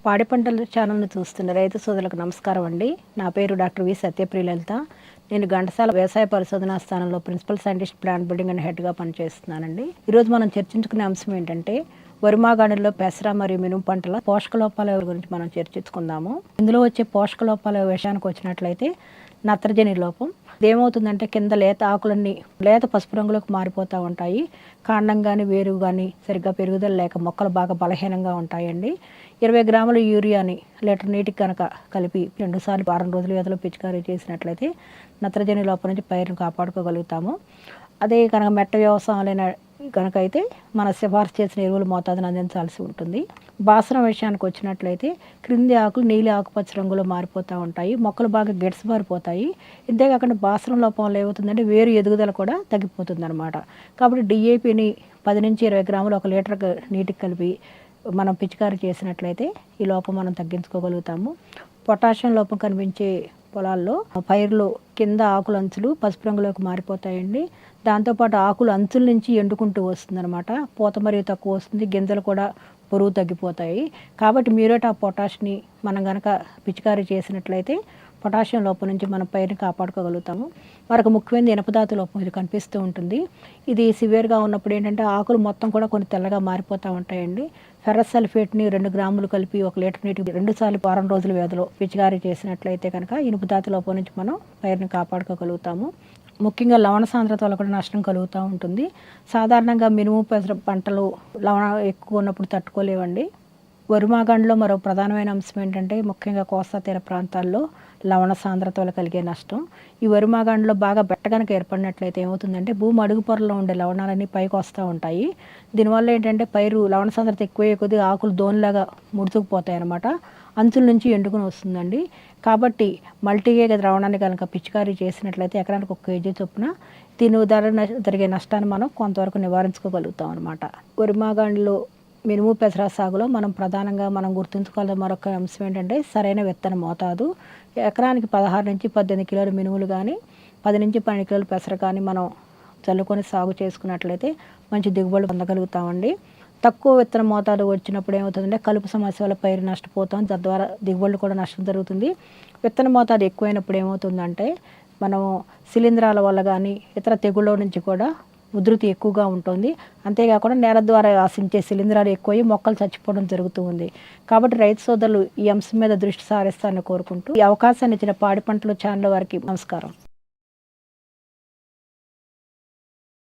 పాడి పంటల ఛానల్ని చూస్తున్న రైతు సోదరులకు నమస్కారం అండి. నా పేరు డాక్టర్ వి సత్యప్రియ లలిత. నేను ఘంటసాల వ్యవసాయ పరిశోధనా స్థానంలో principal scientist plant building and హెడ్గా పనిచేస్తున్నానండి. ఈరోజు మనం చర్చించుకునే అంశం ఏంటంటే వరిమాగాణుల్లో పెసర మరియు మినుము పంటల పోషక లోపాల గురించి మనం చర్చించుకుందాము. ఇందులో వచ్చే పోషక లోపాల విషయానికి వచ్చినట్లయితే నత్రజని లోపం. ఏమవుతుందంటే కింద లేత ఆకులన్నీ లేత పసుపు రంగులోకి మారిపోతూ ఉంటాయి. కాండం కానీ వేరు కానీ సరిగ్గా పెరుగుదల లేక మొక్కలు బాగా బలహీనంగా ఉంటాయండి. 20 గ్రాముల యూరియాని లీటర్ నీటికి కనుక కలిపి 2 సార్లు వారం రోజుల వ్యవధిలో పిచికారీ చేసినట్లయితే నత్రజని లోపం నుంచి పైరును కాపాడుకోగలుగుతాము. అదే కనుక మెట్ట వ్యవసాయాలైన కనుక అయితే మన సిఫార్సు చేసిన ఎరువుల మోతాదును అందించాల్సి ఉంటుంది. బాసరం విషయానికి వచ్చినట్లయితే క్రింది ఆకులు నీలి ఆకుపచ్చ రంగులో మారిపోతూ ఉంటాయి. మొక్కలు బాగా గిడసబారిపోతాయి. ఇంతేకాకుండా బాసరం లోపం వల్ల ఏమవుతుందంటే వేరు ఎదుగుదల కూడా తగ్గిపోతుంది అనమాట. కాబట్టి డిఏపిని 10 నుంచి 20 గ్రాములు 1 లీటర్ నీటికి కలిపి మనం పిచికారీ చేసినట్లయితే ఈ లోపం మనం తగ్గించుకోగలుగుతాము. పొటాషియం లోపం కనిపించే పొలాల్లో పైర్లు కింద ఆకుల అంచులు పసుపు రంగులోకి మారిపోతాయండి. దాంతోపాటు ఆకులు అంచుల నుంచి ఎండుకుంటూ వస్తుందన్నమాట. పూత మరియు తక్కువ వస్తుంది, గింజలు కూడా బరువు తగ్గిపోతాయి. కాబట్టి మ్యూరేట్ ఆఫ్ పొటాష్ని మనం కనుక పిచికారీ చేసినట్లయితే పొటాషియం లోపం నుంచి మనం పైరుని కాపాడుకోగలుగుతాము. మరొక ముఖ్యమైన ఇనుపధాతు లోపం ఇది కనిపిస్తూ ఉంటుంది. ఇది సివియర్గా ఉన్నప్పుడు ఏంటంటే ఆకులు మొత్తం కూడా కొన్ని తెల్లగా మారిపోతూ ఉంటాయండి. ఫెర్రస్ సల్ఫేట్ని 2 గ్రాములు కలిపి 1 లీటర్ నీటికి 2 సార్లు వారం రోజుల వ్యవధిలో పిచికారీ చేసినట్లయితే కనుక ఇనుపధాతు లోపం నుంచి మనం పైరుని కాపాడుకోగలుగుతాము. ముఖ్యంగా లవణ సాంద్రత వల్ల కూడా నష్టం కలుగుతూ ఉంటుంది. సాధారణంగా మినుము పెసర పంటలు లవణ ఎక్కువ ఉన్నప్పుడు తట్టుకోలేవండి. వరిమాగాణిలో మరో ప్రధానమైన అంశం ఏంటంటే ముఖ్యంగా కోస్తా తీర ప్రాంతాల్లో లవణ సాంద్రత వల్ల కలిగే నష్టం. ఈ వరిమాగాణిలో బాగా బెట్ట కనుక ఏర్పడినట్లయితే ఏమవుతుందంటే భూమి అడుగు పొరలో ఉండే లవణాలన్నీ పైకి వస్తూ ఉంటాయి. దీనివల్ల ఏంటంటే పైరు లవణ సాంద్రత ఎక్కువయ్యే కొద్దీ ఆకులు దోనిలాగా ముడుచుకుపోతాయి అన్నమాట. అంచుల నుంచి ఎండుకుని వస్తుందండి. కాబట్టి మల్టీగేగ ద్రావణాన్ని కనుక పిచికారీ చేసినట్లయితే ఎకరానికి 1 కేజీ చొప్పున దీని ద్వారా జరిగే నష్టాన్ని మనం కొంతవరకు నివారించుకోగలుగుతాం అనమాట. వరిమాగాణిలో మినుము పెసర సాగులో మనం ప్రధానంగా గుర్తుంచుకోవాల్సిన మరొక అంశం ఏంటంటే సరైన విత్తన మోతాదు. ఎకరానికి 16 నుంచి 18 కిలోల మినుములు కానీ 10 నుంచి 12 కిలోల పెసర కానీ మనం చల్లుకొని సాగు చేసుకున్నట్లయితే మంచి దిగుబడి పొందగలుగుతామండి. తక్కువ విత్తన మోతాదు వచ్చినప్పుడు ఏమవుతుందంటే కలుపు సమస్య వల్ల పైరు నష్టపోతాం, తద్వారా దిగుబడులు కూడా నష్టం జరుగుతుంది. విత్తన మోతాదు ఎక్కువైనప్పుడు ఏమవుతుందంటే మనం శిలీంధ్రాల వల్ల కానీ ఇతర తెగుళ్ళ నుంచి కూడా ఉధృతి ఎక్కువగా ఉంటుంది. అంతేకాకుండా నేల ద్వారా ఆశించే శిలీంధ్రాలు ఎక్కువై మొక్కలు చచ్చిపోవడం జరుగుతూ ఉంది. కాబట్టి రైతు సోదరులు ఈ అంశం మీద దృష్టి సారిస్తారని కోరుకుంటూ ఈ అవకాశాన్ని ఇచ్చిన పాడి పంటల ఛానల్ వారికి నమస్కారం.